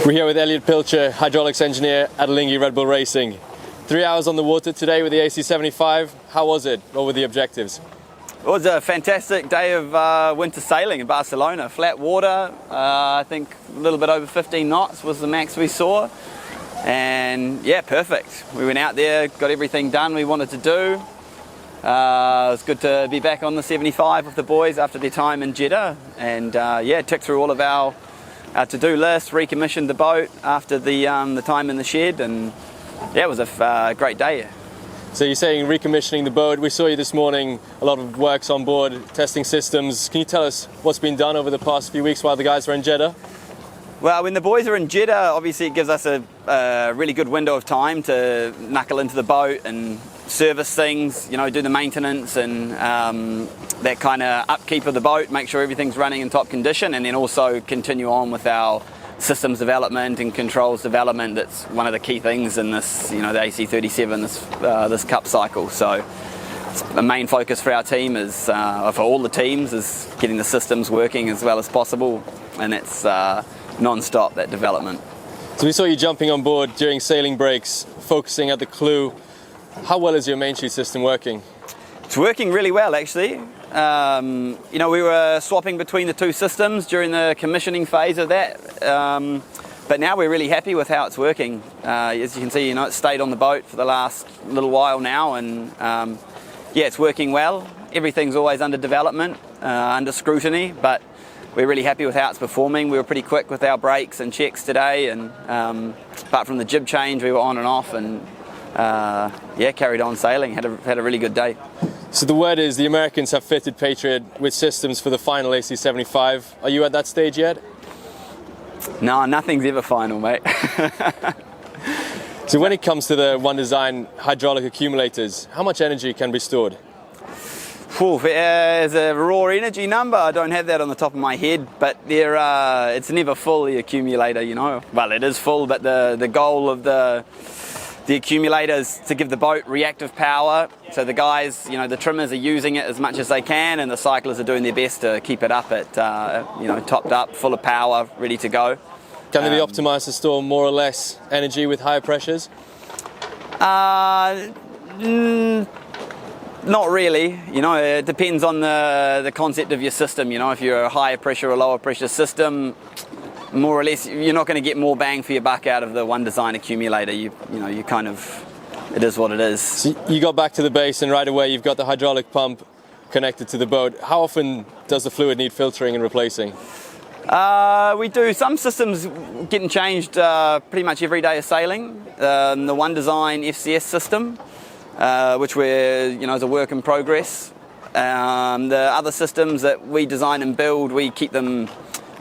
We're here with Elliot Pilcher, hydraulics engineer at Alinghi Red Bull Racing. 3 hours on the water today with the AC75. How was it? What were the objectives? It was a fantastic day of winter sailing in Barcelona. Flat water, I think a little bit over 15 knots was the max we saw. And yeah, perfect. We went out there, got everything done we wanted to do. It was good to be back on the 75 with the boys after their time in Jeddah. And yeah, ticked through all of our to-do list, recommissioned the boat after the time in the shed, and yeah, it was a great day. So you're saying recommissioning the boat. We saw you this morning, a lot of works on board, testing systems. Can you tell us what's been done over the past few weeks while the guys were in Jeddah? Well, when the boys are in Jeddah, obviously it gives us a really good window of time to knuckle into the boat and service things, you know, do the maintenance and that kind of upkeep of the boat, make sure everything's running in top condition, and then also continue on with our systems development and controls development. That's one of the key things in this, you know, the AC37, this cup cycle. So the main focus for our team is, for all the teams, is getting the systems working as well as possible, and it's non-stop, that development. So we saw you jumping on board during sailing breaks, focusing at the clue. How well is your main chute system working? It's working really well, actually. You know, we were swapping between the two systems during the commissioning phase of that, but now we're really happy with how it's working. As you can see, you know, it's stayed on the boat for the last little while now, and yeah, it's working well. Everything's always under development, under scrutiny, but we're really happy with how it's performing. We were pretty quick with our brakes and checks today, and apart from the jib change, we were on and off, and yeah, carried on sailing, had a really good day. So the word is the Americans have fitted Patriot with systems for the final AC75. Are you at that stage yet? No, nothing's ever final, mate. So when it comes to the One Design hydraulic accumulators, how much energy can be stored? As a raw energy number, I don't have that on the top of my head, but it's never full, the accumulator, you know. Well, it is full, but the goal of the accumulator is to give the boat reactive power. So the guys, you know, the trimmers are using it as much as they can, and the cyclists are doing their best to keep it up at, you know, topped up, full of power, ready to go. Can they be optimized to store more or less energy with higher pressures? Not really, you know, it depends on the concept of your system. You know, if you're a higher pressure or lower pressure system, more or less, you're not going to get more bang for your buck out of the One Design accumulator. You know, you kind of, it is what it is. So you got back to the base, and right away you've got the hydraulic pump connected to the boat. How often does the fluid need filtering and replacing? We do some systems getting changed pretty much every day of sailing. The One Design FCS system, which we're, you know, is a work in progress. The other systems that we design and build, we keep them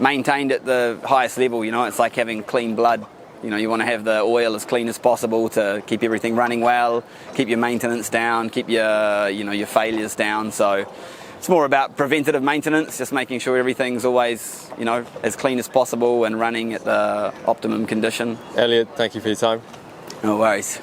maintained at the highest level. You know, it's like having clean blood. You know, you want to have the oil as clean as possible to keep everything running well, keep your maintenance down, keep your, you know, your failures down. So it's more about preventative maintenance, just making sure everything's always, you know, as clean as possible and running at the optimum condition. Elliot, thank you for your time. No worries.